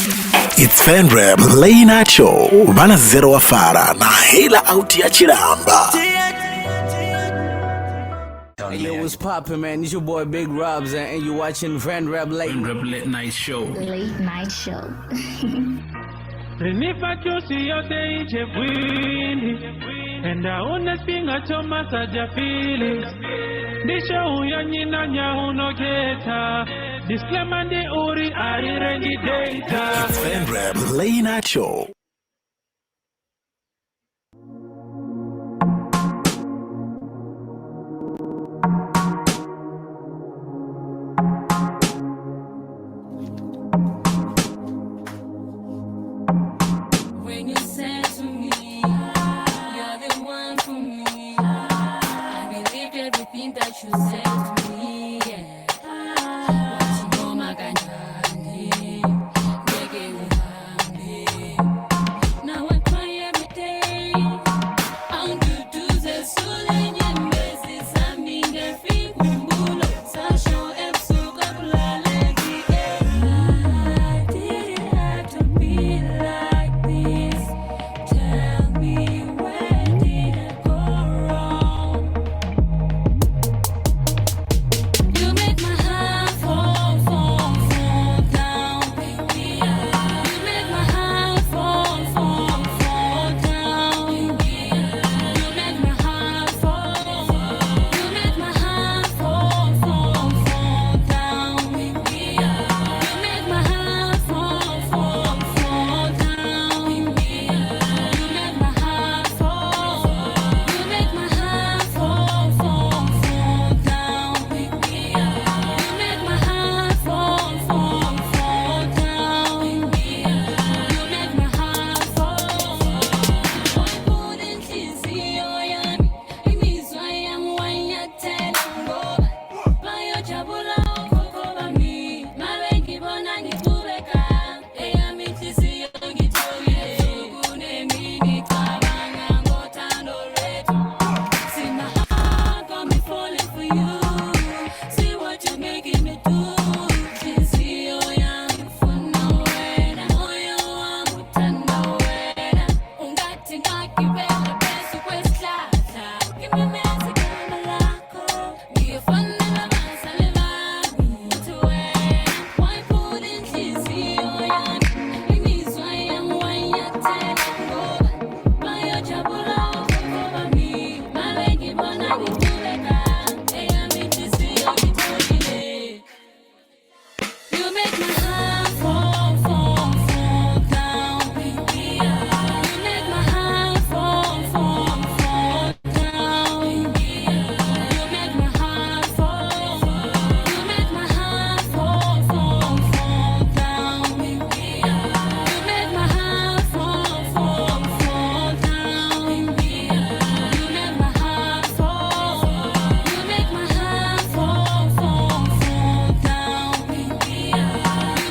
It's FanRap Late Night Show. Bana Zero Wafara na hela out ya Chilamba. Hey, yo, what's poppin', man? It's your boy Big Robs, and you watching FanRap Late Night Show. Late Night Show. And I wanna sing a Thomas Ajafili. The show Yanina Yahuno Geta. Disclaimer the Uri Ari Ready Data. It's FanRap Late Night Show. You said to me, yeah. What you know, my ganjani, nigga, you now I cry every day. I'm do the soul and your messes. I mean, the free kumbulo. Sasho, Epsuka, Lalegi. Why did it have to be like this? Tell me, where did I go wrong? You make my heart fall, fall, fall down. You make my heart fall, fall, fall down. You make my heart fall. You make my heart fall, fall, fall down. You make my heart fall, fall, fall down. You make my heart fall. You make my heart fall, fall, fall down. You make my heart fall, fall, fall down. You make my heart fall. Why couldn't you see your yummy? It means I am one yet telling go. By your jabula, cover me. My baby bonani kubeka. Hey, I'm in to see your guitar. Good name, me, Kabana, Gotano, Red. See my heart got me falling for you. See what you're making me do. See you young for nowhere. Oh, you want to nowhere. Ungati ngaki bela besu kwestlata. Give me music and malako. Be a fun and a masaleva. To where? Why couldn't you see you young? It means I am one yet telling go. By your jabula, cover me. My lady bonani kubeka. Hey, I'm in to see you guitar. You make my heart fall, fall, fall down. You make my heart fall, fall, fall down. You make my heart fall. You make my heart fall, fall, fall down. You make my heart fall, fall, fall down. You make my heart fall. You make my heart fall, fall, fall down. You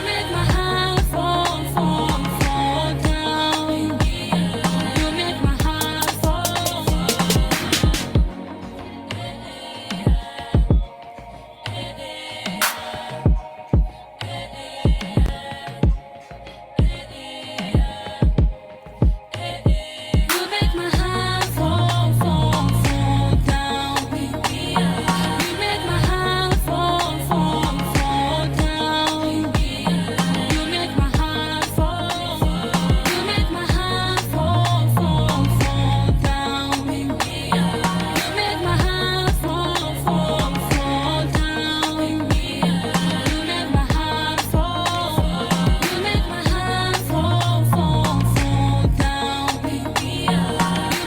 make my heart fall, fall, fall down. You make my heart fall. You make my heart fall, fall, fall down. You make my heart fall, fall, fall down. You make my heart fall. You make my heart fall, fall, fall down. You make my heart fall, fall, fall down. You make my heart fall. You make my heart fall, fall, fall down. You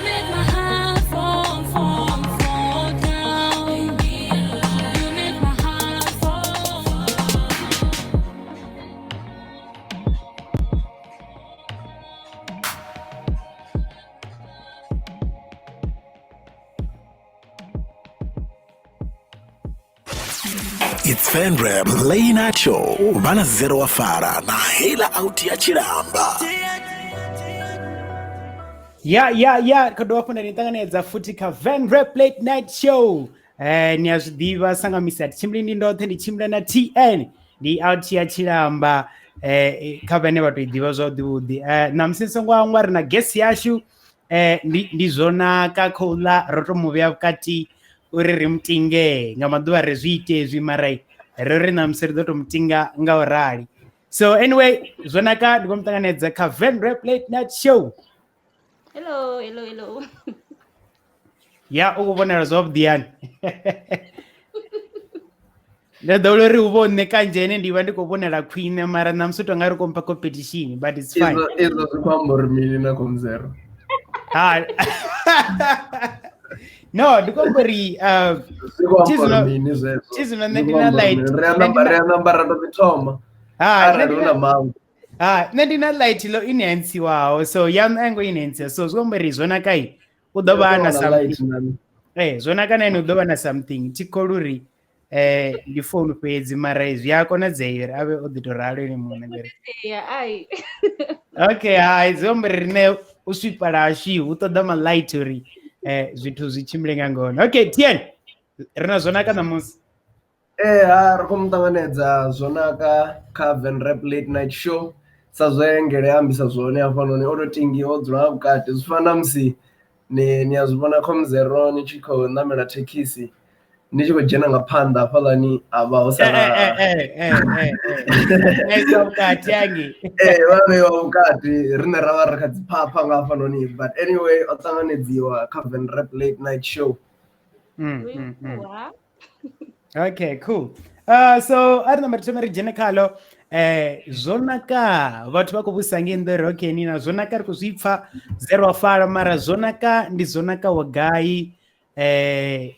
make my heart fall, fall, fall down. You make my heart fall. It's FanRap Late Night Show. Bana Zero Wafara na hela out ya Chilamba. Kadopo na nitanga futi ka FanRap Late Night Show. Niyazwidiva sangamisa chimlindi ndothe ndi chimla na TN ndi out ya Chilamba. kha vhane vha tou i ḓivha zwavhuḓi na musi songo hangwa ri na guest yashu ndi zwonaka khou ḽa ro to mu vhea vhukati uri ri mutinge nga maḓuvha ri zwi ite hezwi mara ri na musi ri ḓo to mutinga nga u rali. So anyway, zwonaka ndi khou muṱanganedza kha Van Rap Late Night Show. Hello. Ya u khou vhonala zwavhuḓi yani. Ndo ḓowela uri hu vhone kanzhi ene ndi vha ndi khou vhonala khwine mara na musi u tou nga ri khou mpha competition but it's fine. Izwo zwi khou amba uri mini na Khomzero? No, ndi khou amba uri Zwi khou amba uri mini zwezwo? tshizwino nṋe ndi na light. Ri a namba ra tou ḓi thoma. Arali hu na mavu. Nṋe ndi na light lo ine ya ntsiwaho so yanu a ngo ine ntsia so zwi khou amba uri zwonaka u ḓo vha na something. Zwonaka na ene u ḓo vha na something thi khou uri ndi founu fhedzi mara zwi a konadzea uri avhe o ḓi tou ralo ene muṋe ngori okay hai zwi amba uri riṋe u swipa lashu hu ṱoḓa malight uri zwithu zwi tshimbile nga ngona. Okay Tien ri na zwonaka ṋamusi. Ri khou muṱanganedza zwonaka kha Van Rap Late Night Show sa zwe ngele ambisa zwone hafhanoni o tou tingi o dzula vhukati zwi fana na musi ni a zwi vhona Khomzero ni tshi khou ṋamela thekhisi ni tshi khou dzhena nga phanḓa hafhaḽani a vha ho sala vhukati yangi vha vheiwa vhukati riṋe ra vha ri kha dzi phapha nga hafhanoni but anyway o ṱanganedziwa kha Van Rap Late Night Show. Okay cool. So ari namba thoma ri dzhene khalo zwonaka vhathu vha khou vhusa ngei nnḓa uri okay nina zwonaka ri khou zwi pfha zero wa fala mara zwonaka ndi zwonaka wa gai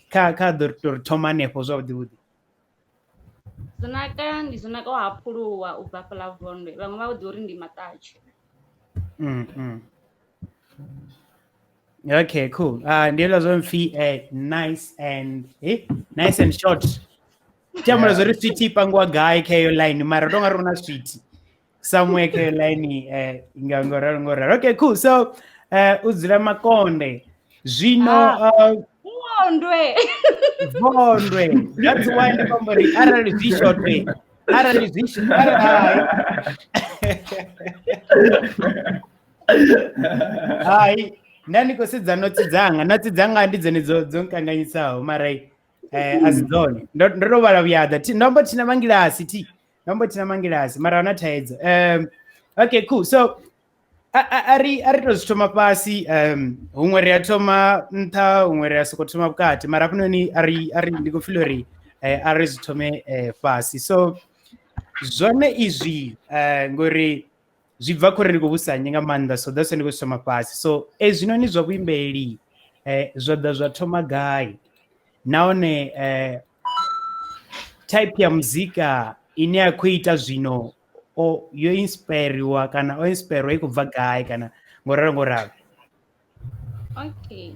kha ḓo thoma hanefho zwavhuḓi vhuḓi. Zwonaka ndi zwonaka wa hapfuluwa u bva fhaḽa Vondwe vhaṅwe vha ḓi uri ndi maṱatshi. Okay cool. Ndi hezwiḽa zwo mpfhi nice and short. Tiamula zwo ri sweet i pangiwa gai kha heyo line mara tonga ri una sweet somewhere kha heyo line nga ngoralo. Okay cool. So u dzula Makonde zwino Vondwe. That's why ndi khombo ri arali zwi short arali zwi hai nani khou sedza notsi dzanga ndi dzone dzo nkanganyisaho mara asi dzone ndo to vhala vhuyaḓa ndombo thina mangilasi mara una thaidzo. Okay cool. So ari to zwi thoma fhasi huṅwe ri a thoma nṱha huṅwe ri a sokou thoma vhukati mara hafhanoni ari ndi khou fila uri ari zwi thome fhasi. So zwone izwi ngori zwi bva khori ndi khou vhusanye nga maanḓa so that's ndi khou zwi thoma fhasi. So ezwinoni zwa vhuimbeli zwa ḓa zwa thoma gai nahone type ya muzika ine ya khou ita zwino yo inspiriwa kana o inspiriwa i khou bva gai kana ngoralo. Okay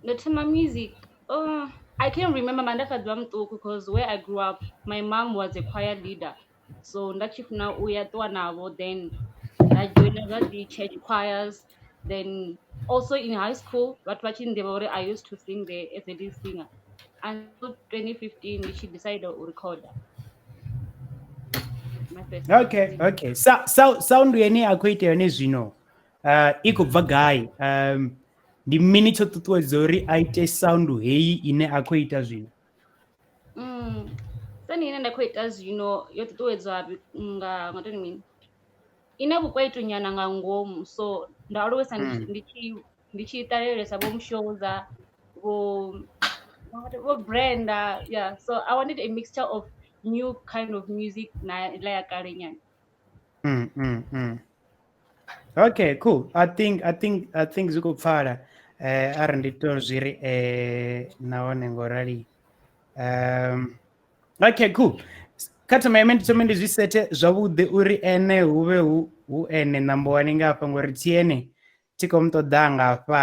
ndo thoma music I can't remember nda kha ḓivha muṱuku because where I grew up my mom was a choir leader so nda tshi funa u ya ṱuwa navho then I joined the church choirs then also in high school vhathu vha tshi nḓivha uri I used to sing there as a lead singer until 2015 she decided to record. Okay sound yene a khou ita yone zwino I khou bva gai ndi mini tsho ṱuṱuwedza uri a ite sound heyi ine a khou ita zwino. Sani ine nda khou ita zwino yo ṱuṱuwedzwa nga ngotoni mini ina vhukweto nyana nga ngomu so nda always ndi tshi ṱalelesa vho Mshoza vho Brenda so I wanted a mixture of new kind of music na la ya kale nyana. Okay cool. I think zwi khou pfala ari ndi to zwiri nahone ngorali. Okay cool. Kha my mind ndi zwi sete zwavhuḓi uri ene huvhe hu ene number 1 ngafha ngori Tiene thi khou muṱoḓa ngafha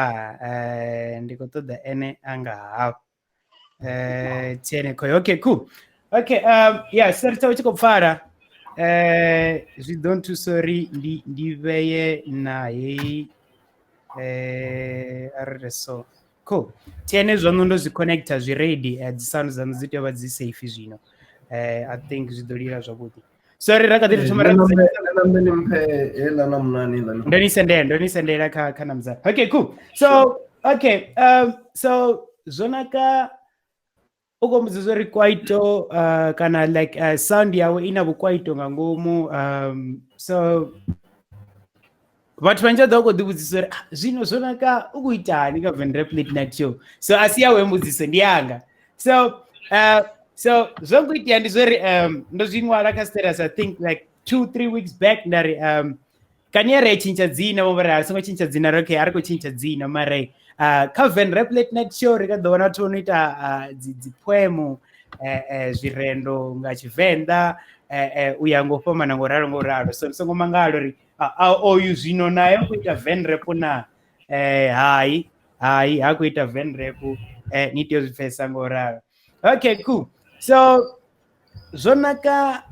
ndi khou ṱoḓa ene anga hafha Tiene khou. Okay cool. Okay yeah serta u tshi khou pfala zwi don't too sorry ndi vheye na hei arre so cool. Tiene zwono ndo zwi connecta zwi ready dzi sound dzanu dzi tea vha dzi safe zwino I think zwi ḓo lila zwavhuḓi. sorry rakati thoma nambe nimpe hela namnani la ndonisendela kha namzana. Okay, cool. So okay, so zonaka ukombudza zori kwaito kana like sound yawe ina bukwaito nga ngomu, so vathu vanji va ḓo ḓibudzisa uri zwino zonaka u khou itani kha Venrap Late Night Show, so a si yawe mbudziso ndi yanga. So zwo ngo itea ndi zwori ndo zwi ṅwala kha status I think like 2-3 weeks back ndari kani re tshintsha dzina vho ri a songo tshintsha dzina ri okay a ri khou tshintsha dzina mara kha Venrap Late Night Show ri ka ḓo wana vhathu vho no ita dzi poem zwirendo nga Tshivenḓa u ya ngo fhambana ngo ralo so ri songo mangala uri oyu zwino naye u khou ita Venrap na hayi ha khou ita Venrap ni tea u zwi pfhesesa ngo ralo. Okay, cool. So zonaka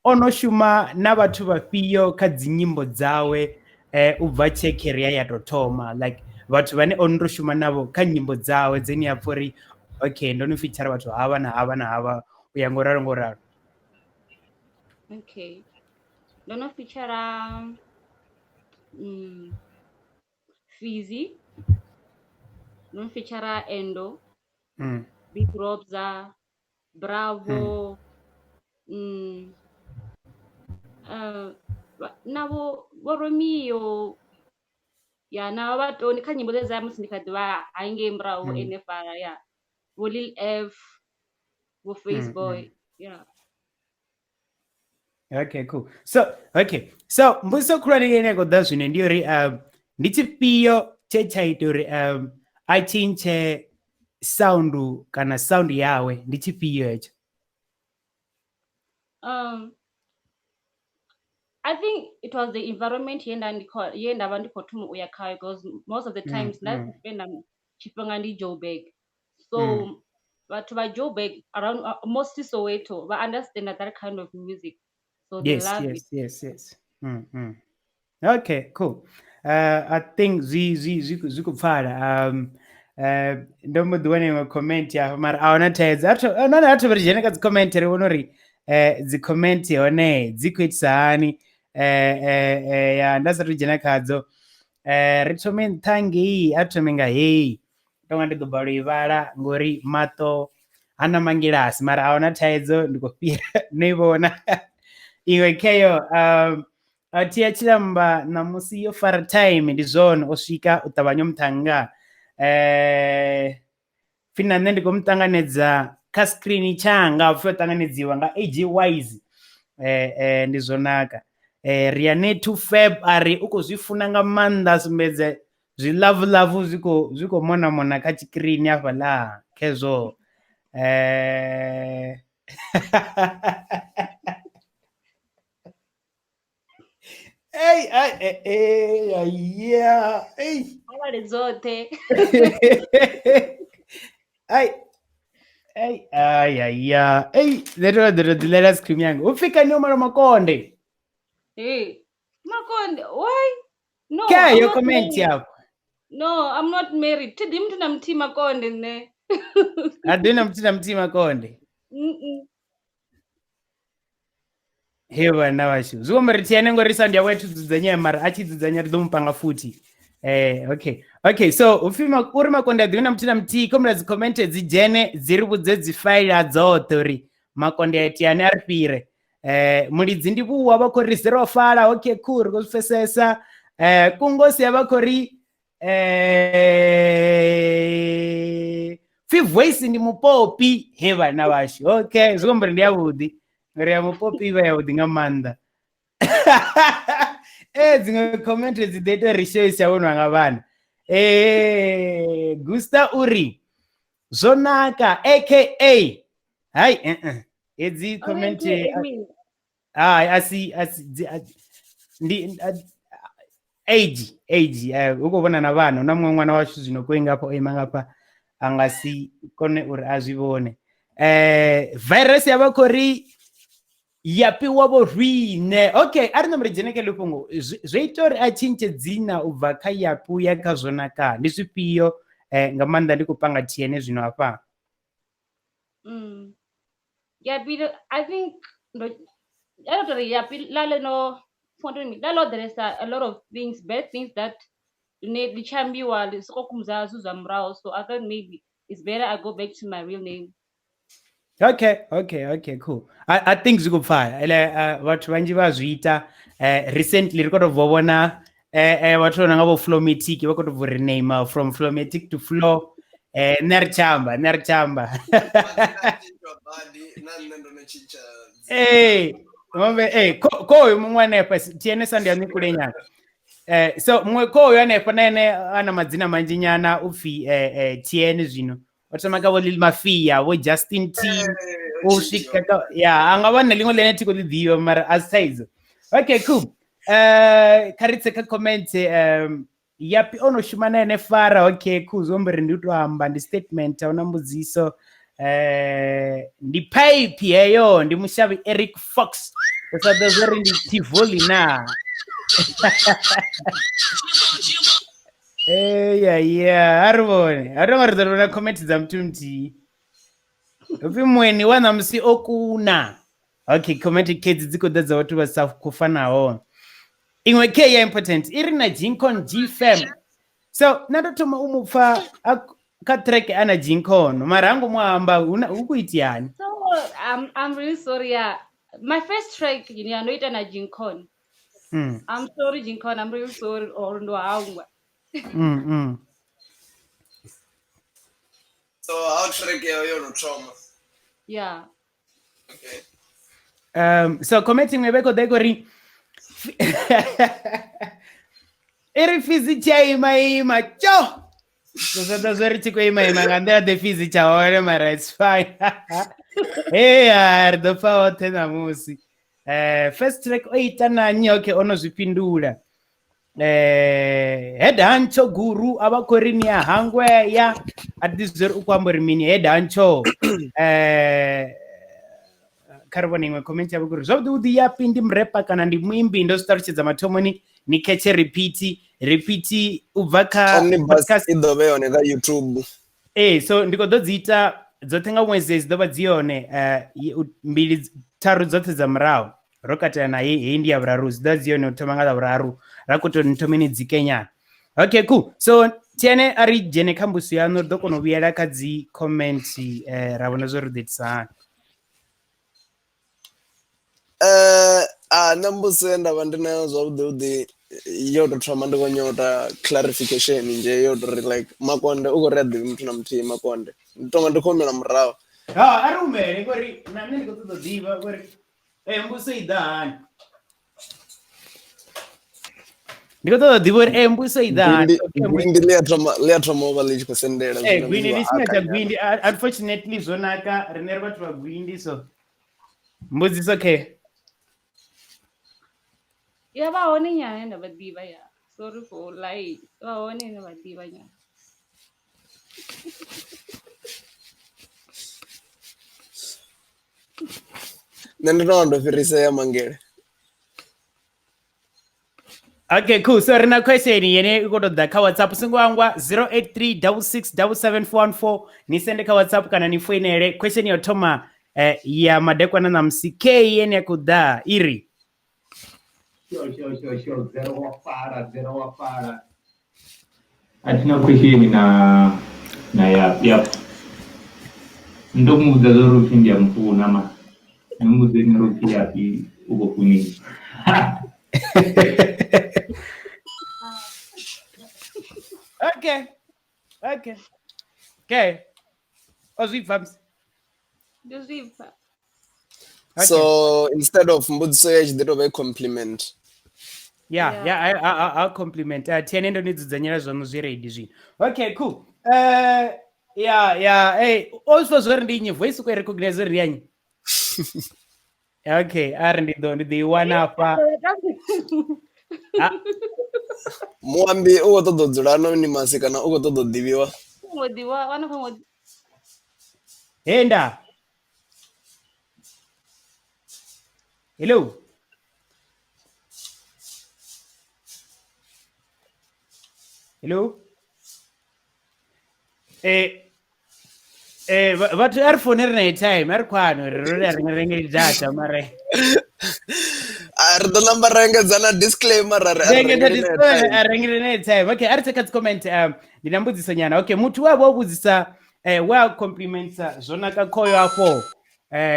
ono shuma na vhathu vhafhio kha dzi nyimbo dzawe u bva tshe career ya tou thoma, like vhathu vhane ono ndo shuma navho kha nyimbo dzawe dzine ya pfha uri okay ndo no feature vhathu havha na havha u ya ngo ralo. Okay, ndo no feature Fizzy, ndo feature Endo, Big Robza, Bravo, navo Romeo ya na vatoni kha nyimbo dza musi ndi kha ḓivha haingei murahu NFR ya vo Lil F vo Faceboy yeah. Okay, cool. So mbudziso khulwane ine khou ḓa zwino ndi uri ndi tshifhio tshe tsha ita uri a tshintshe sound kana sound yawe ndi tshifhio hetsho? I think it was the environment ye ndavha ndi khou thoma u ya khayo because most of the times nda spenda tshifhinga ndi Joburg, so vhathu vha Joburg around mostly Soweto va understand that kind of music, so they love it. Yes. Okay, cool. I think zwi kupfala ndo mbo ḓi wana iṅwe comment ya mara ahuna thaidzo athu ri dzhene kha dzi comment ri vhona uri dzi comment hone dzi khou itisa hani ya nda sathu dzhena khadzo ri thome nṱha ngei a thome nga heyi tonga ndi ḓo balelwa i vhala ngori maṱo hana mangilasi mara ahuna thaidzo ndi khou fhira no i vhona iwe kheyo Tia Chilamba namusi yo fara time ndi zwone o swika u ṱavhanya u muthanga fina nṋe ndi khou muṱanganedza kha screen tshanga u pfhi o ṱanganedziwa nga AJ Wise ndi zwonaka Riane to Feb ari u khou zwi funa nga maanḓa sumbedza zwi love zwi khou mona kha screen hafha ḽa khezwo Hey, yeah. Hey. Awale zote. Hey, let us scream yangu. Ufika nyuma na Makonde. Hey, Makonde, why? No. Kaya yo comment hapo. No, I'm not married. Tidi mtu na mti Makonde ne. Adina mtu na mti Makonde. Hewa na washu. Zuko mritiane ngori sound ya wetu dzudzanya mara achidzudzanya ri domupanga futi. Okay, so ufima uri Makonde adina mtu na mti komla zi comment dzijene dziri budze dzi file dzoṱhe uri Makonde atiane arifire. Mulidzi ndi vhuwa vha khou ri 0 fala. Okay, cool, ri khou pfesesa. Kungosi ya vha khou ri Fi voice ndi mupopi hewa na washu. Okay, zuko mbri ndi yavhuḓi. Ngari ya mupopi iva yavhuḓi nga maanḓa. Dziṅwe comment dzi ḓo ita ri show ya vhonwa nga vhana. Gusta uri zonaka aka hai edzi comment asi ndi age uko vhona na vhana na muṅwe ṅwana washu zwino kho ingapha o ima ngapha angasi kone uri a zwi vhone. Virus ya vha khou ri yapiwa vho rwine. Okay, ari nombre dzheneke lufhungo zwo ita uri a tshintshe dzina u bva kha yapu ya kha zwonaka ndi zwifhio nga maanḓa ndi khou panga TN zwino hafha. Yapi, I think I don't know, yeah, lalo no, lalo there is a lot of things, bad things that need the chambiwa, so I thought maybe it's better I go back to my real name. Okay, cool. I think zvikupfaya vhathu vanji va zwi ita recently ri koto vona vhathu vona nga vo Flomatic va koto vo rename from Flomatic to Flo nne ri chamba ngombe koyo muṅwe hanefha tiene sandi yani kule nyana so muṅwe koyo hanefha na ene ana madzina manzhi nyana upfi tiene zwino o thoma ka vo Lil Mafia vo Justin T o swika ya anga vha na ḽiṅwe ḽine thi khou ḽi ḓivha mara a si thaidzo. Okay, cool. Kha ri tse kha comment yapi ono shuma na ene Fara. Okay, cool. Zombere ndi u tou amba ndi statement a una mbudziso ndi pipe heyo ndi mushavhi Eric Fox sa ḓo zwori ndi Tivoli na yeah ari vhone a ri ri ḓo na comment dza muthu muthihi upfi mweni wa ṋamusi o kuna. Okay, comment kids dzi khou ḓadza vhathu vha sa khou fanaho. Iṅwe ke ya important i ri na Jinkon G-Fam, so na ndo thoma u mupfa kha track ana Jinkon mara hango mu amba hu ku itiani. So I'm really sorry, yeah. My first track, you know, I know it na Jinkon. I'm sorry, Jinkon. I'm really sorry. Or no, So how track yo no trauma? Yeah. Okay. So commenting mebeko degori eri fizi ima cho so that's very tiko ima ngandela the fizi cha ore mara it's fine. Hey yaar the power tena musi first track oitana nyoke ono zwipindula head hancho guru abakorini ya hangwe ya adizori ukwambori mini head hancho karibona imwe comment yavo kuri zvavudi yapi ndi mrepa kana ndi muimbi ndo starutshedza mathomoni ni keche repeat ubva kha podcast idove yone ka YouTube. So ndiko ḓo dzi ita dzoṱhe nga ṅwedzi dzi ḓovha dzi yone mbili tharu dzoṱhe dza murahu ro katela na hei ndi ya vhuraru dzi ḓovha dzi yone u thoma nga ḽa vhuraru ra koto ni thomeni dzi kenyana. Okay, cool. So tiene ari dzhene kha mbuso yaṋu ri ḓo kona u vhuyela kha dzi comment ra vhona zwo ri ḓo itisana. Na mbuso ye ndavha ndi nayo zwavhuḓi yo tou thoma ndi khou nyota clarification nje yo tou ri like Makonde u khou ri a ḓivhi muthu na muthihi Makonde ndi tonga ndi khou humela murahu. Ari umele ngori na nṋe ndi khou ṱoḓa u ḓivha ngori mbuso i ḓa hani ndi khou ṱoḓa u ḓivha uri mbuso i ḓa hani. Gwindi ḽi a thoma u vha ḽi tshi khou sendela. Gwindi ndi tshine tsha gwindi unfortunately zwo naka rine ri vhathu vha gwindi so mbudziso khe Yeah, ba hone nyana nda vhaḓivha ya. Sorry for lying. Ba hone nda vhaḓivha nyana. Nṋe ndi tou ndo fhirisea Mangele. Okay, cool. So rina question yene i koto ḓa kha WhatsApp singo wangwa 0836677414 ni sende kha WhatsApp kana ni foinele question yo thoma ya madekwana na msike yene ku ḓa iri Sure. Zero wafara. Atina question na ya. Ndo muda zoro kindi ya mfuna ma. Muda ni roki yapi uko kuni. Okay. Ozifams. Josefa. Okay. So instead of mbudziso ya tshi ḓo compliment. Yeah, I'll compliment. Tiene ndo ni dzudzanyela zwono zwi ready zwino. Okay, cool. Yeah. Hey, also zwo ri ndi nyi voice ko recognize ri yanyi. Okay, ari ndi ḓi wana fa. Muambi u khou ṱoḓa u dzula anonymous kana u khou ṱoḓa u ḓivhiwa? Ṅwediwa wana kha ṅwedi. Henda. Hello. Vhathu ari phone ri na time ari kwano ri rengeli data mare ri ḓo namba rengedza na disclaimer arengere time. Okay, ari take comment ndina mbudziso nyana. Okay, muthu wavho vhudzisa wa complimenta zonaka khoyo afho.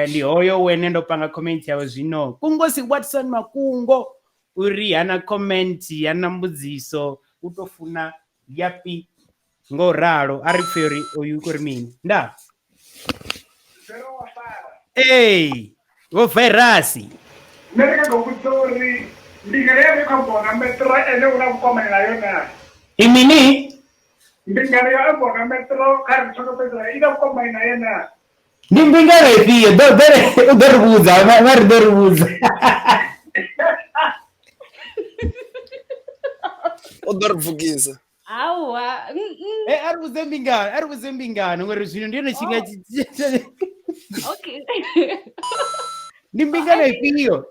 Ndi hoyo wene ndo panga comment yawe zwino. Kungosi Watson Makungo uri hana comment yana mbudziso utofuna yapi ngo ralo ari feri oyu kuri mini. Nda. Hey, wo verasi. Mereka gokutori ndingerebe kambona metro ene una kukomela yona. Imini Ndingerebe kambona metro kar choko pesa ina kukomela yona. ndimbingare pia dorubuza mari dorubuza. odorvukisa Awa. Ari mbingano ngori zvino ndione chinga Okay. ndimbingare pia.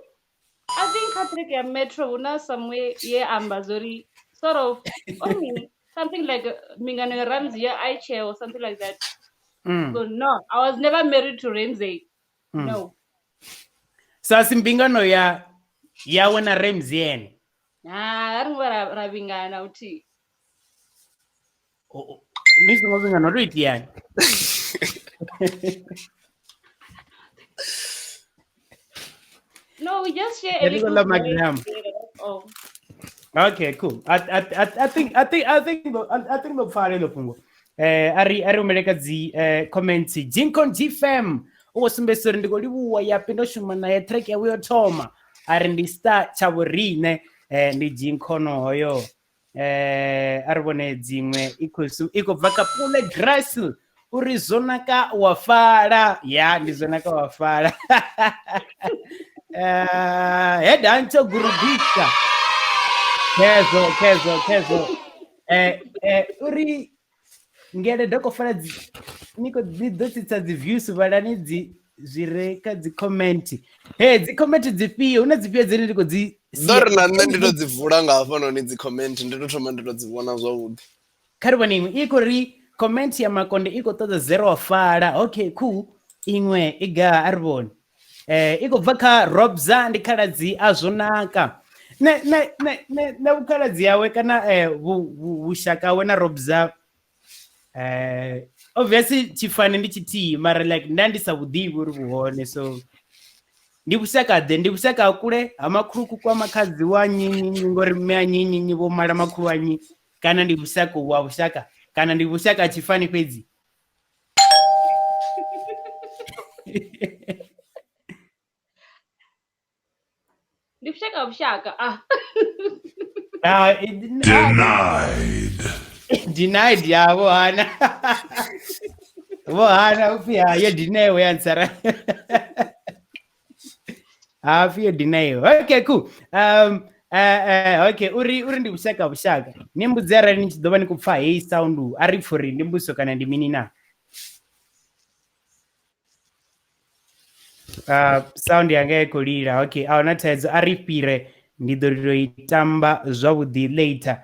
I think Patrick and Metro una somewhere ambazori sort of something like Mingano Ramsey Aiche or something like that. So no, I was never married to Ramsey. No. Sasa mbingano ya wena Ramsey. Ari ngora ravingana uti. Nisingo mbingano riti yani. No, we just share Everything. everything. Oh. Okay, cool. I think the fare lo fungo. Ari umeleka zi comments Jinkon GFM osumbesori ndiko libuwa ya pendo shumana ya track ya wiyo toma ari ndi star chaburine ndi Jinkono hoyo aribone dzimwe iko vaka pule grass uri zonaka wafara ya ndi zonaka wafara hedancho gurubika kezo uri ngere doko fara niko dotitsa dzi views valani zvireka dzi comment dzi comment dzifio una dzifio dzine ndiko dzi dori na nne nditodzivhura nga hafha noni dzi comment nditothoma nditodzivhona zwavhuḓi kari bonimwe iko ri comment ya makonde iko toda 0 wafala. Okay, cool. Ingwe iga arbon iko vaka Robza ndi khaladzi azonaka ne ukhaladzi yawe kana vushaka we na Robza obviously chifani ndi chiti mara like ndandisa vhuḓivhi uri vhuhone so ndi vhushaka kule amakhuluku kwa makhadzi wa nyinyi ngori mme nyinyi vho mala makhulu anyi kana ndi vhushaka wa vhushaka kana ndi vhushaka chifani fhedzi. Ndi vhushaka denied ya bohana upia ye deny we answer afia deny. Okay, cool. Okay, uri ndi vhushaka ni mbudzera ni tshidova ni kupfa hey sound ari fori ndi mbuso kana ndi mini na sound yanga ikolira. Okay, awona thaidzo ari pire ndi ḓo itamba zwavhuḓi later.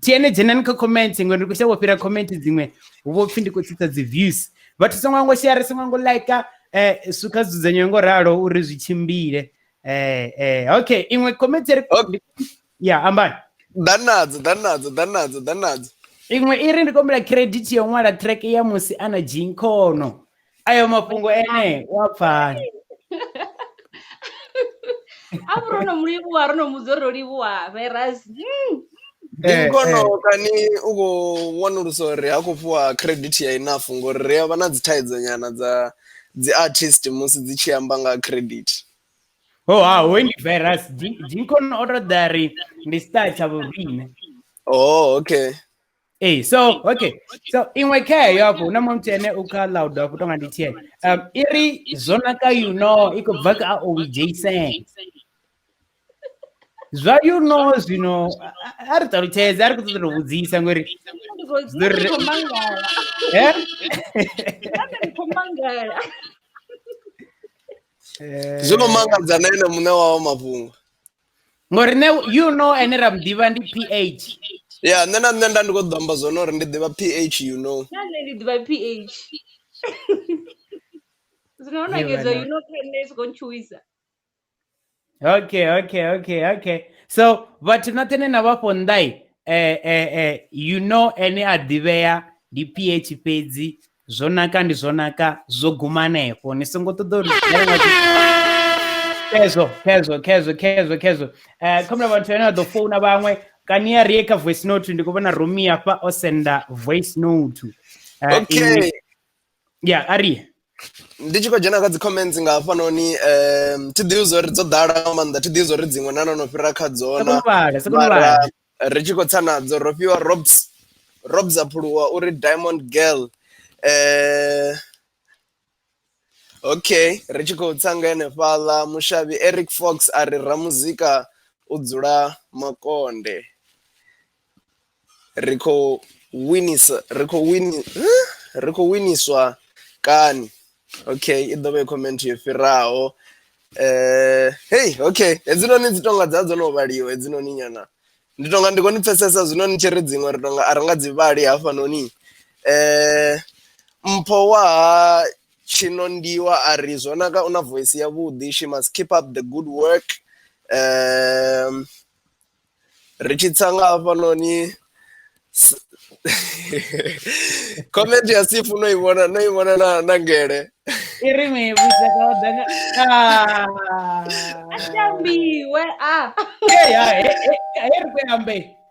Tiene jenani kha comment ngori ndi kushavho fhira comment dziṅwe vho pfi ndi khou tsitsa dzi views vhathu songo ngo share songo ngo like suka dzudzanya ngo ralo uri zwi tshimbile. Okay, iṅwe comment ya ambani danadzo iṅwe iri ndi kombela credit yo ṅwala track ya musi ana Jinkono ayo mafhungo ene wapfana aburono mulibuwa rono muzoro libuwa veras Jinkono kani uko wanulusa uri hakufhiwa credit ya enough ngori ri avha na dzi thaidzo nyana dza dzi artist musi dzi tshi amba nga credit. When veras Jinkono order ndi star chavurine. Okay. So okay, so inwe khe yapo namamtene ukha loud up tonga ndithie iri zonaka iko bvaka OJ sen zwa zvino ari tarutedza ari kutodzisa ngori zvinomangadza nene mune wavo mafhungo ngori ne ene ramdiva ndi PH. Yeah, nne ndandi khou ḓamba zwone uri ndi ḓivha PH nane ndi ḓivha PH zwino nangedzwa kene siko ntshuwisa Okay. So but nothing na vapo ndai you know any adivea di PH pedzi zonaka ndi zonaka zogumanepo ni songo todori kezo kamuna vantu vana dofona vamwe kani arieka voice note ndikuvona Romia pa osenda voice note Okay. yeah ari Ndichiko dzhena kha dzi comments nga hafhanoni tiḓivhi zwori dzo ḓala nga maanḓa tiḓivhi zwori dziṅwe na no fhira kha dzona mara ri tshi khou tsa nadzo ro fhiwa robs aphuluwa uri Diamond Girl okay ri tshi khou tsa nga henefhaḽa mushavhi Eric Fox a ri ramuzika u dzula Makonde ri khou winiswa kani. Okay, i ḓo vha i comment yo fhiraho hey okay hedzinoni dzi tonga dzadzo no vhaliwa hedzinoni nyana ndi tonga ndi koni pfesesa zwino ni tshi ri dziṅwe ri tonga a ri nga dzi vhali hafhanoni mpho wa Chinondiwa a ri zwonaka una voice yavhuḓi she must keep up the good work ri tshi tsa nga hafhanoni comment ya Sifu no ivona na ngele iri me busaka odanga Ashambiwe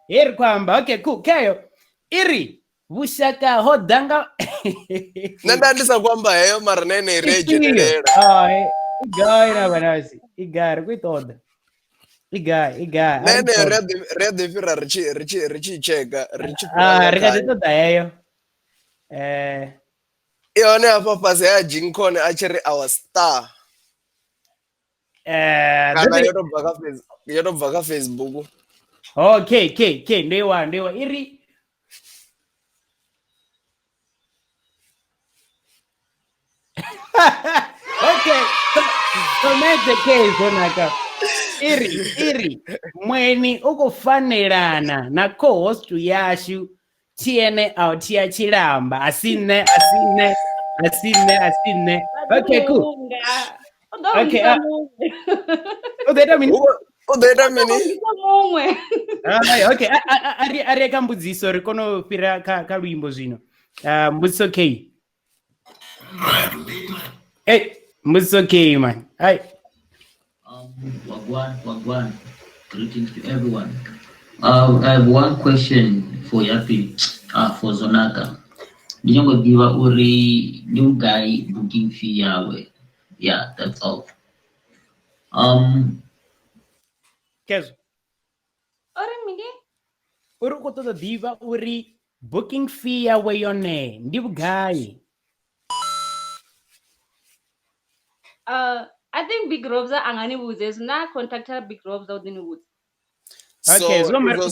iri kwamba okay cool kayo iri busaka hodanga nanda ndisa kwamba heyo mara nene regenerera igai na banasi igari kwitoda igai nene red fira richi cheka richi rikatoda heyo ione apa pasi ya Jinkone achiri our star kana yotobva ka Facebook okay ndewa iri okay so make the case onaka iri mweni ukufanelana na co-host yashu tiene out ya chilamba asine okay cool okay udeta mini okay ari kambudziso rikono pira ka luimbo zvino mbudziso okay hey mbudziso okay man hi Wagwan. Greetings to everyone. I have one question for Yapi, for Zonaka. Dinyo giva uri new guy booking fee yawe. Yeah, that's all. Kezo. Ore mige? Uri kotoda diva uri booking fee yawe yone. New guy. I think Big Robza angani woods na contacta Big Robza udini woods. Okay, so izvo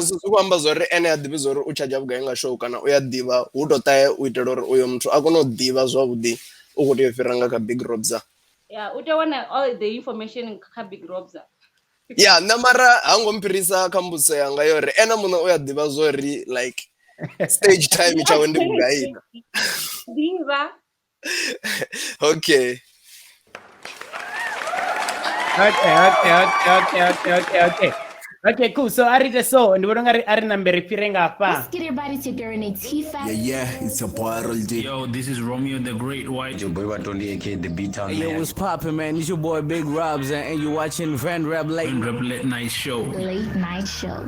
zvikwamba zvori ene aḓivhi zvori u charge vhugai nga show kana u ya ḓivha hu to ṱahe u itela uri uyo muthu a kone u ḓivha zwavhuḓi u khou tea u fhira nga kha Big Robza. Yeah, u tea wana all the information kha Big Robza. Yeah, nṋe mara ha ngo mphirisa kha mbudziso yanga yori ene muṋe u ya ḓivha zwori like stage time tshawe ndi vhugai. Diva. Okay. Okay, cool. So Arita so and we're gonna number apa. Let's get everybody together in a T-Fat. Yeah, it's a boy Roll D. Yo, this is Romeo the Great White. Your boy Watondi aka the B-Town man. Yo, what's poppin', man? It's your boy Big Robs, and you're watching Van Rap Late Night Show. Late night show.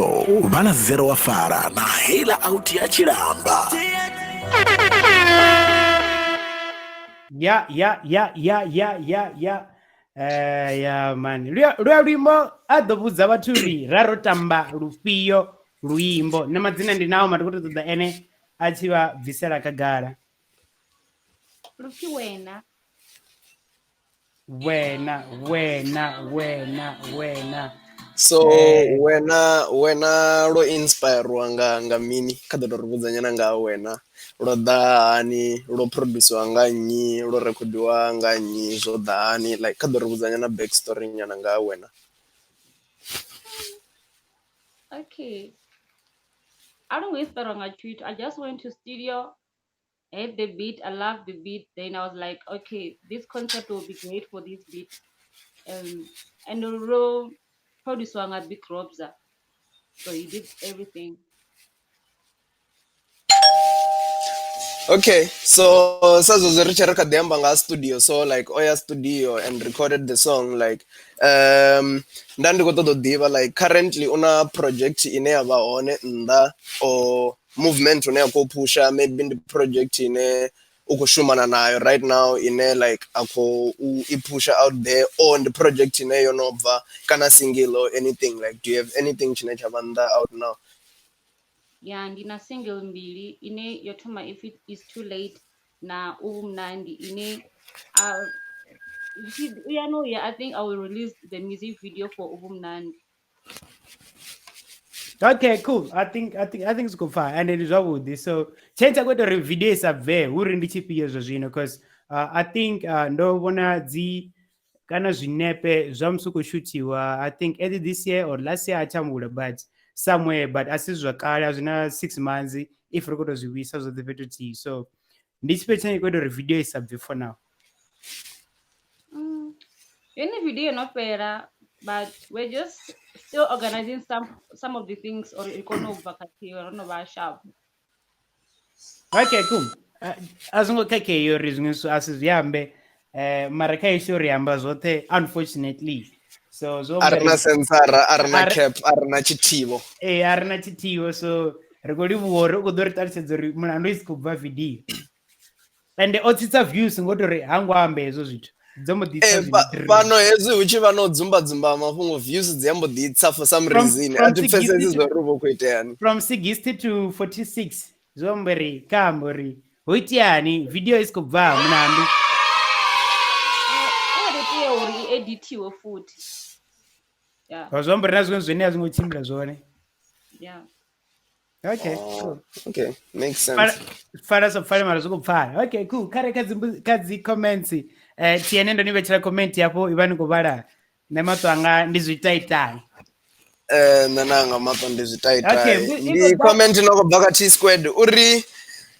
Show vana Zero Wafara na hela out ya Chilamba. Yeah, man. Lwimo adobuza baturi rarotamba rufio ruimbo namadzina ndinawo matikuti the ene achiwa visera kagara Rufi wena. Wena. So wena ro inspire nga mini kada ro rubudza nyana nga wena ro dani ro produce nga nyi ro recordiwa nga nyi zo dani like kada ro rubudza nyana backstory nyana nga wena. Okay. I don't waste that on a tweet. I just went to studio, had the beat. I loved the beat. Then I was like, okay, this concept will be great for this beat. And the raw producer was Big Robza. So he did everything. Okay, so sazo zerichera kademba nga studio, so like oya studio and recorded the song like ndandi kotodo diva like currently una project ine yaba one nda or movement une yako pusha maybe the project ine ukushumana nayo right now ine like ako ipusha out there on the project ine yonova kana single or anything like do you have anything chine chabanda out now? Yeah, ndina single mbili ine yotuma if it is too late na ubumnandi ine I think I will release the music video for ubumnandi. Okay, cool. I think it's good fine and it is all with this. So change I go to video is up there. Who really chippy because I think no one zi kana zinepe zamsuko shutiwa I think either this year or last year I chamula but somewhere but asizwa kala zina 6 months if we go to the visa of the video T. So this person go to video is up there for now. Any video not better, but we're just still organizing some of the things or vacancy or no shop. Okay, cool. Azongo kake yo reason so asiziyambe maraka isho riamba zote unfortunately. So arna sensara arna cap arna chitivo arna chitivo so regoli vuoro kudori tarisedzori munhu isikubva video and otsitsa views ngotori hangu ambe ezo zvito pano hezvi uchi vanodzumba mafungo views dziyamboditsa for some reason atipfesesi zvaruvo kuitani from 60 to 46 zomberi kambori hoitiani video isikubva munandu editiwe futhi. Yeah. Zomberi nazvo zvene azvingochimbira zvone. Yeah. Okay, cool. Okay, makes sense. Fara mara zvokupfara. Okay, cool. Kare kadzi comments. Tiene ndo nivechera comment yapo ivani kubara. Nemato anga ndizvitaitai. Nananga mato ndizvitaitai. Okay, ndi comment nokubva T-Squared uri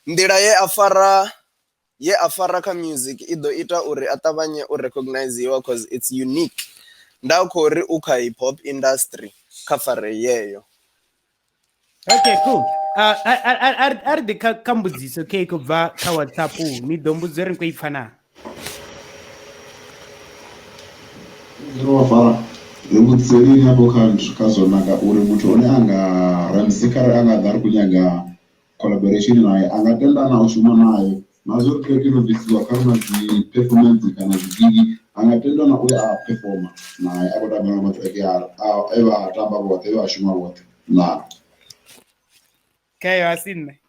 ndira ye afara ka music ido ita uri atavanye u recognize iwa cause it's unique. Ndako uri uka hip hop industry kafare yeyo. Okay, cool. Are the kambudziso okay kubva ka WhatsApp ni dombudzo ri kuifana. Zvinofara nekutseri yapo kazonaka uri mutu one anga ramzikari anga dari kunyaga collaboration naye angatenda nawo chuma naye nazo krekinoviswa kana performance kana zigigi angatenda na uya performer naye akotambira matrack eva atamba wote eva shuma wote na kayo asine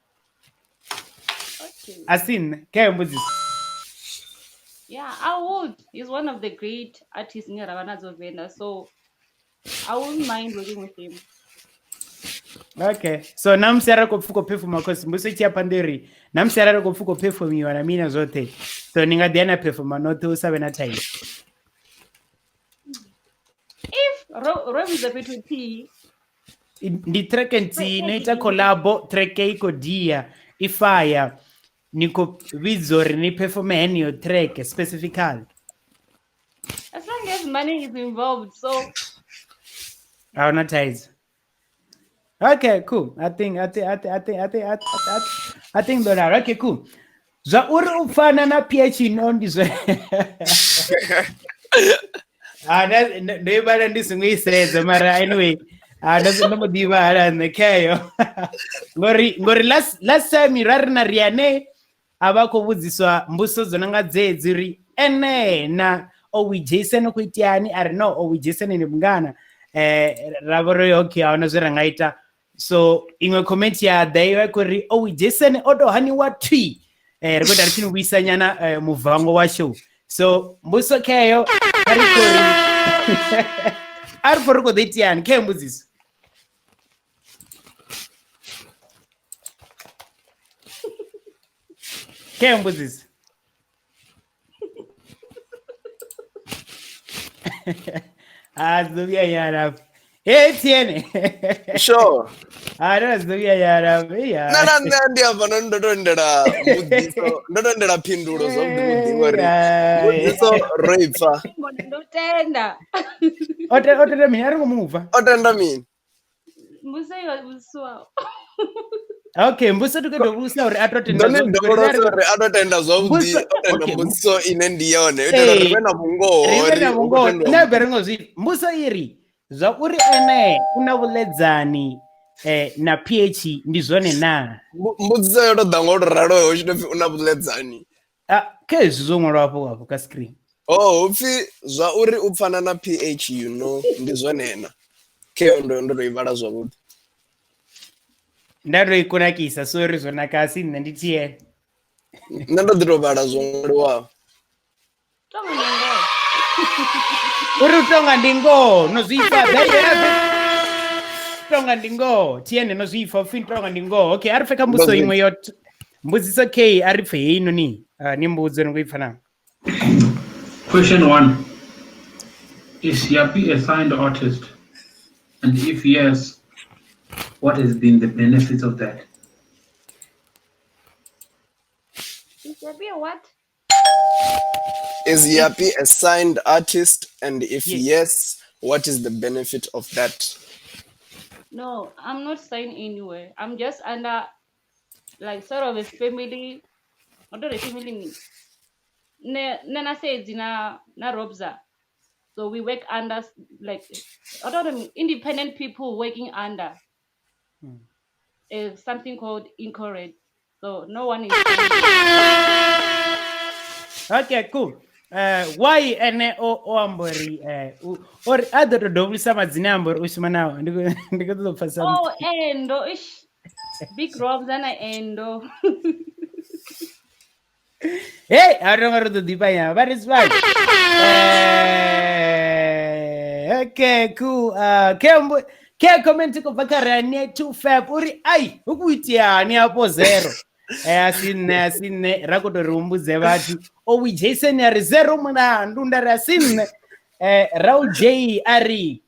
kayo mbudziso. Yeah, I would. He's one of the great artists in Ravana Zovena, so I wouldn't mind working with him. Okay, so namsara kopfuko perform because mbuso chiapanderi namsara kopfuko perform iwana mina zote so ningadiana perform not usabe na time if Rob is a bit with T the track and T naita collabo track iko dia ifaya niko vizori ni perform any track specifically as long as money is involved, so not ties. Okay, cool. I think that okay, cool. Za uri ufana na PH on this. Nebala ndisinguyiseza mara anyway ndombo ḓivha hala nṋe kheyo ngori last time ra ri na riane a vha khou vhudziswa mbuso dzo no nga dzedzi ri ene na Owi Jason o khou iteani a ri no Owi Jason ni mungana ra vha ri okay ahuna zwe ra nga ita so iṅwe comment ya ḓa iwe khori Owi Jason o tou haniwa twi ri khou ita ri tshi vhuisa nyana muvango wa show so mbuso kheyo a ri khou ri khou ḓo iteani kheyo mbudziso kheyo mbudziso Azubia yarab. Hey tiene. Sure. Azubia yarab. Yeah. Na ndia hapa ndondondera budziso. Ndondondera pindulo zo budzingori. Budziso roifa. Ndotenda. Otenda mini ari kumuva. Otenda mini. Musayo buswa. Okay, mbuso tukedovusa uri atotenda zo. Ndori atotenda zo budi. Otenda mbuso ine ndiyone. Utenda rivena mungo. Rivena mungo. Na berengo zi. Mbuso iri. Zwa uri ene una vuledzani na PH ndi zwone na. Mbudziso yo to ḓa ngo ralo ho tshi pfi una vuledzani. Ke zwo ṅwalwa hapo ka screen. Oh, upfi zwa uri u pfana na PH you know ndi zwone na. Ke ndo to ivala zwavhuḓi. Ndaro ikunakisa sorry zona kasi nne nditiye. Nṋe ndo ḓi to vhala zwo ṅwaliwaho. Uri tonga ndingo no zwifa tonga ndingo tiene no zwifa fin tonga ndingo okay ari feka mbuso imwe yo mbudziso okay ari pfe hino ni mbudzo ngoipfa na. Question 1. Is Yapi a signed artist? And if yes, what has been the benefits of that? Is Yapi a what? Is Yapi a signed artist? And if yes, what is the benefit of that? No, I'm not signed anywhere. I'm just under, like, sort of a family. What do a family mean? Nana says na Robza. So we work under, like, independent people working under something called Incorrect. So no one is. Okay, cool. Why ene o ambori or other double sama zinambor usmanao ndiko to fasa. Oh, endo ish. Big Robs and endo. Hey, I don't know the dipaya, but it's fine. Okay, cool. Ke comment ko bakara ne 2 Feb uri ai ukuitia ni hapo 0. Asine rakoto rumbuze vatu Owi Jason ari 0 muna ndundari asine Raul J ari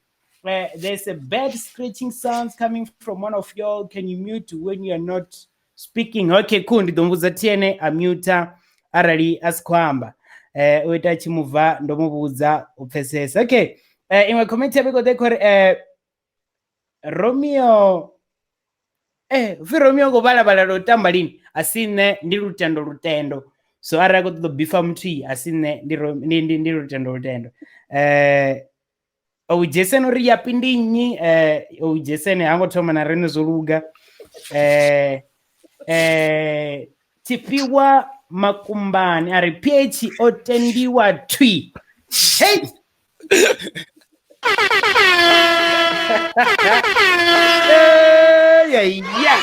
there's a bad scratching sounds coming from one of y'all. Can you mute when you are not speaking? Okay, cool. Ndidombuza tiene amuta arali askwamba uita chimuva ndomubuza upfesesa. Okay, imwe comment yabiko dekore Romeo Romeo go balabala lo tambalini asine ndi lutendo so ara go to bifa mthi asine ndi lutendo Owi Jason uri yapindinyi Owi Jason hango thoma na rene zoluga tipiwa makumbani ari PH otendiwa twi hey yeah.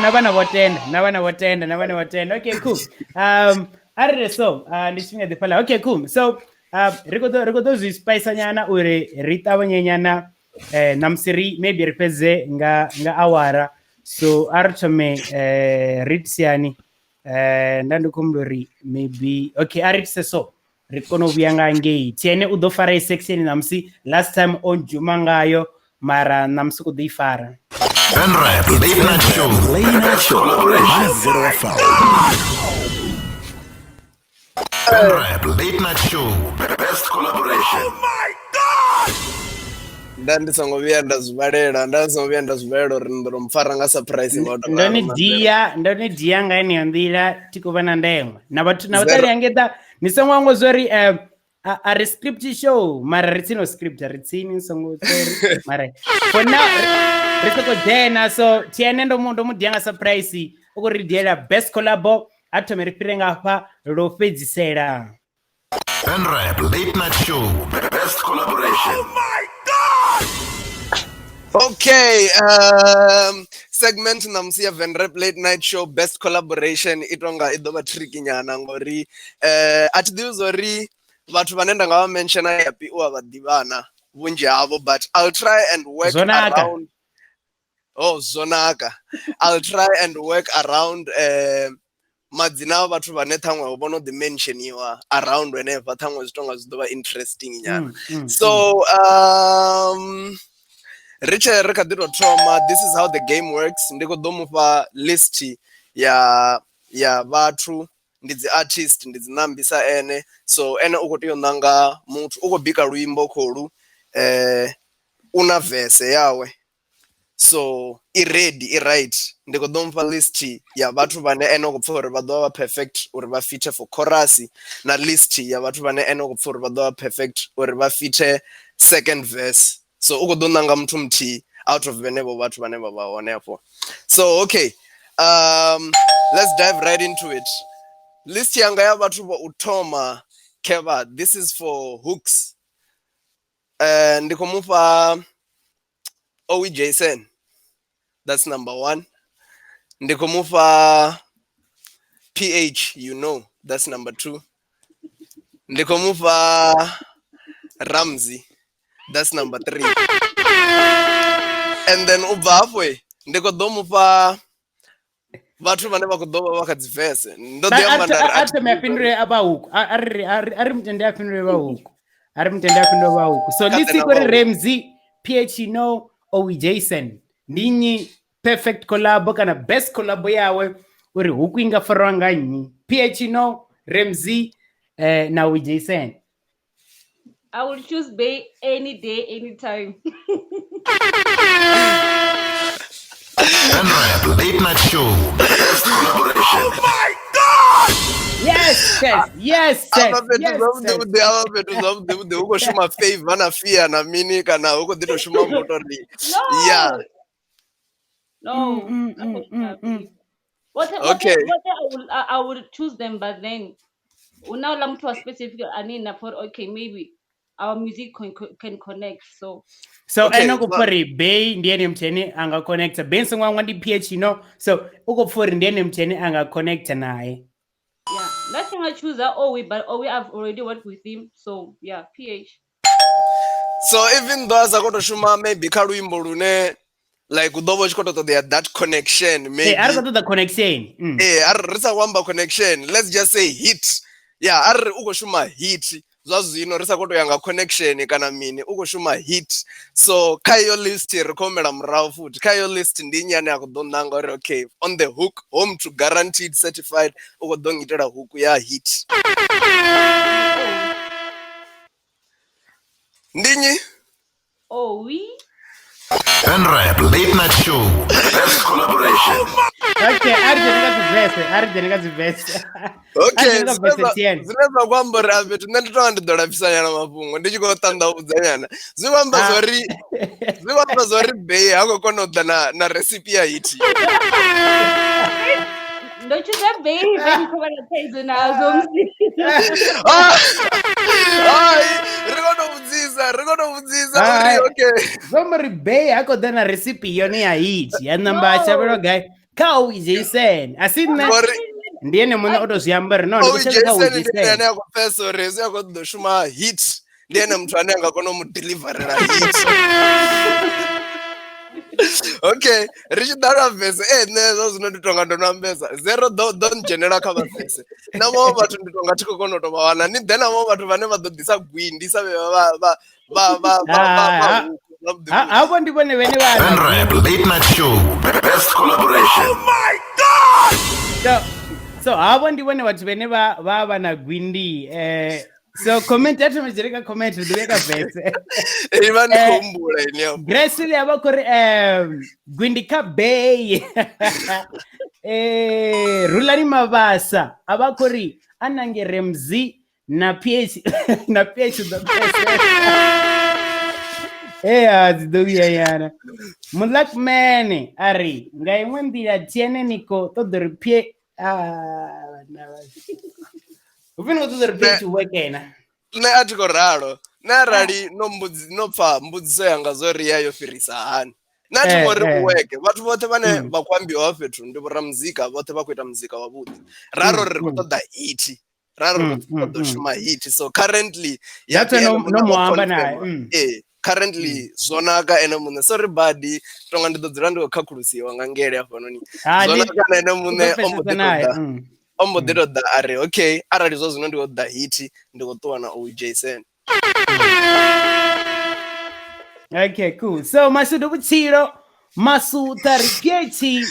Navana watenda. Okay, cool. I read so ndishinga depala. Okay, cool. So rikodo zispaisa nyana ure rita nyana namsiri maybe repeze nga awara. So archome ritsiani ndandu kumlori maybe okay aritse so rikono byanga ngei tiene udofara section namsi last time on jumangayo mara namsi kudifara Venrap Late Night Show Venrap Late Night Show best collaboration. Oh my god. Ndandisongovia ndazubadera rindoro mfaranga surprise ngoto. Ndone dia ngani andira tikuvana ndemwe. Na batari yangeta nisongwango zori a ri script show mara ri tsino script ri tsini songo tsori mara for now ri soko dena so tiene ndo mudianga surprise ukuri diela best collabo athome ri fhire ngafha lo fedzisela Rap Late Night Show, best collaboration. Oh my God! Okay, segment namsiya Rap Late Night Show best collaboration itonga idoba tricky nyana ngori ati diuzori vhathu vane nda nga mention yapi u avadivana vunji havo, but I'll try and work around. Oh, Zonaka. I'll try and work around madzina vhathu vane thangwe vhono di mention iwa around whenever thangwe zitonga zidoba interesting nyana. So Richard Rikadiro Trauma, this is how the game works. Ndiko domufa list ya vhathu ndidzi artist ndidzi nambisa ene, so ene ukotiyo nanga muthu ukobika luimbo kholu una verse yawe, so i right ndiko domufa list ya vhathu vane ene ukopfa uri vha ḓo vha perfect uri vha fite for chorus, na list ya vhathu vane ene ukopfa uri vha ḓo vha perfect uri vha fite second verse. So uko do nanga muthu mthi out of whenever vhathu vane vha hone hapo. So okay, let's dive right into it. List yanga ya vhathu vha uthoma Keva, this is for hooks. Ndiko mufa Owi Jason, that's number 1. Ndiko mufa PH, you know, that's number 2. Ndiko mufa Ramsey, that's number 3. And then ubva halfway ndiko domufa vhathu vane vha kudoba vakadzivese ndo diamanda athome apindure aba huku ari mutende apindure ba huku ari mutende apindure ba huku. So lisi kuri Ramsey, PH no Owi Jason ndinyi perfect collab kana best collab yawe uri huku inga farwa nganyi PH no Ramsey na Owi Jason. I will choose Bay any day, anytime. Rap Late Night Show, best collaboration. Oh my God! Yes. The uko shuma favor na fear na mini kana uko dito shuma motori. Yeah. No. What I will choose them, but then now I'm to a specific anina for okay, maybe our music can connect. So eno kupori Bay ndiye mtene anga connect Benson wangwa ndi PH no, so uko for ndiye mtene anga connect naye. Yeah, nothing I choose Owi, but Owi I've already worked with him, so yeah, PH. So even though azakoto shuma maybe kaluimbo lune like udobo chikoto to that connection maybe ariko the connection risa wamba connection, let's just say hit. Yeah, uko shuma hit zwazwino risa koto yanga connection kana mini uko shuma hit. So kayo list rekomela mrawo futhi kayo list ndinyane akudonanga uri okay on the hook home to guaranteed certified uko dongitela hook ya hit ndinyi Owi Rap Late Night Show, best collaboration. Okay, arjenga zivese. Okay, zineza kwamba rabe tunatoa ndola pisanya na mapungo ndichiko tanda udzanyana zikwamba zori Bay hako kono na recipe ya hiti don't you that Bay then kwa na taizo na zomsi Rigono udziza okay zomri Bay hako na recipe yone ya hiti ya namba chabero guy Owi Jason asina ndiye nemuna otoziyambere no ndikucheka Owi Jason ndiye ne professor rezo yako ndoshuma hit ndiye mtu anenga kono mu deliver la hit. Okay, Richard Daravese nezo zinotonga ndonambeza zero don't general kama vese namo bathu nditonga tiko kono to bawana ni then amo bathu vane vadodisa gwindisa hapo ndipo ne vene vana Rap Late Night Show, best collaboration. Oh my God! So hapo ndipo ne vatu vene va na gwindi so comment atu mjereka comment ndiweka vese imani kumbula inyo Grace ya bakori Gwindika Bay Rulani Mabasa abakori anange Ramsey na PH na PH the best. Zidogia yana. Mulak man ari ngai mwendira tiene niko todor pie Uvino todor pie chiwekena. Ne atiko raro. Na rari no pfa mbudziso yanga zori yayo firisa hani. Nati muri kuweke vatu vote vane vakwambiwa fethu ndi vora muzika vote vakuita muzika wavhuḓi raro riri kutoda hiti raro riri kutoda shuma hiti so currently nomuhamba naye currently Zonaka ene muṋe sorry badi tonga ndi ḓo dzula ndi khou khakhulusiwa nga ngele hafhanoni Zonaka na ene muṋe ombo ḓi tou ḓa ari okay arali zwo zwino ndi khou ḓa hiti ndi khou ṱuwa na Jason. Okay, cool. So Masudu Buchiro, Masuta Rikechi,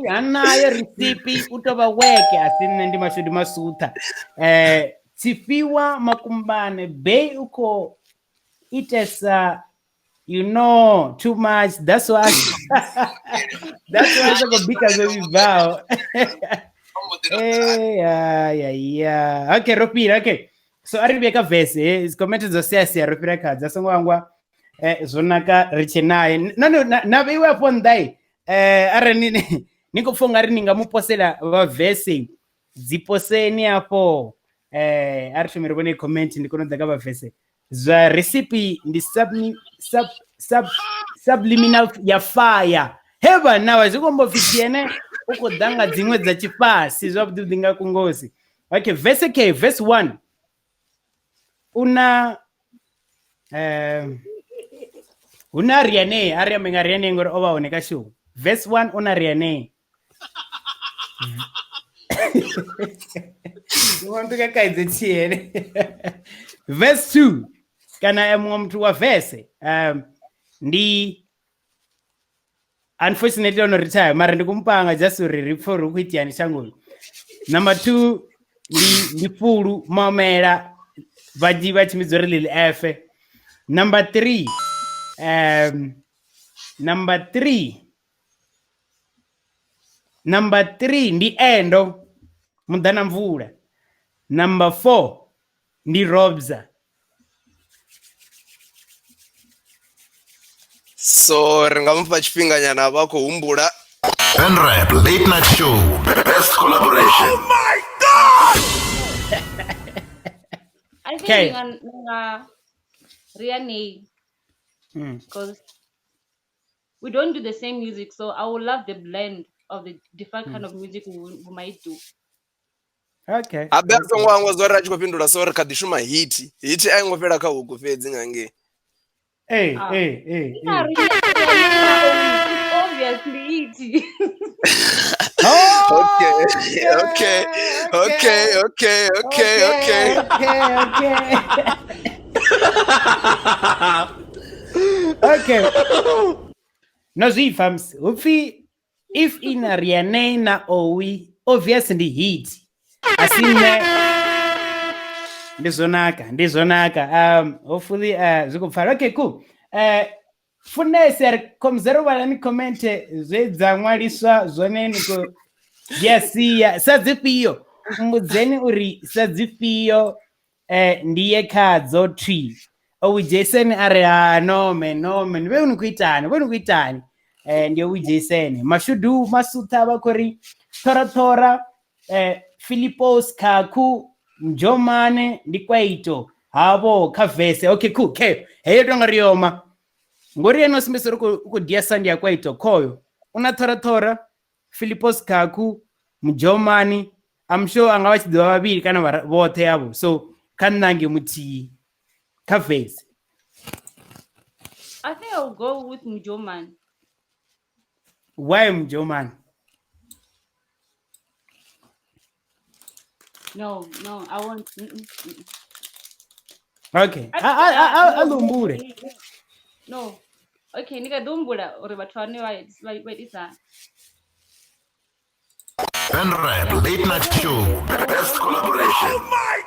anayo recipe utoba weke asini ndi Masudu Masuta. Tifiwa makumbane be uko itesa you know too much. That's why I go because of you vow. Yeah. Okay, Ropira, okay. So Aribeka Vese is commented to say Ropira cards. That's wangwa. Zonaka richinaye na viwe upon dai ara niko fonga ri ninga muposela va vese ziposeni hapo ari tumiri bone comment ndiko ndaga va vese za recipe ndi subliminal ya fire heva nawe zikombo fitiene uko danga dzimwe dza chipasi zwa vhudi nga kungosi. Okay, verse 1 una riane aria menga riane ngor oba oneka show verse 1 una riane want to kaize chiene verse 2 kana emwe mtu wa verse ndi unfortunately on retire mara ndikumpanga just for ukuitiani changu. Number 2 ndi fulu mamela vajiva chimizore lili efe. Number 3 ndi endo mudana mvula. Number 4 ndi robza. So ringamupa chipinga nyana vako humbula Venrap Late Night Show, best collaboration. Oh my God! I think Riane, because we don't do the same music, so I would love the blend of the different kind of music we might do. Okay. Abeso wangu zora chikopindula sora kadishuma hiti aingopera ka huko fedzi ngange. Hey. Obviously hiti. Okay. No zifams. If in a Riane na owi obviously hit. Asine Ndizonaka. Hopefully zikufara. Okay, cool. Funeser komzero walani komente zedza mwaliswa zone niko yesiya sadzifiyo mudzeni uri sadzifiyo ndiye kadzo tree Jason are no man we unikuitani ndio Jason mashudu masuta bakori tora Philippos kaku mjomane ndikwaito habo kavese. Okay, cool. Heyo tongarioma ngori eno simbesero ku dia sandi yakwaito koyo unatora Philippos kaku mjomani I'm sure angawachidwa babiri kana vote yabo so kanange muti kavese. I think I'll go with Mjoman. Why Mjoman? No, I won't. Okay. Alumbure. No. Okay, nika dumbura or batwani wait is that. Venrap Late Night Show, best collaboration. Oh my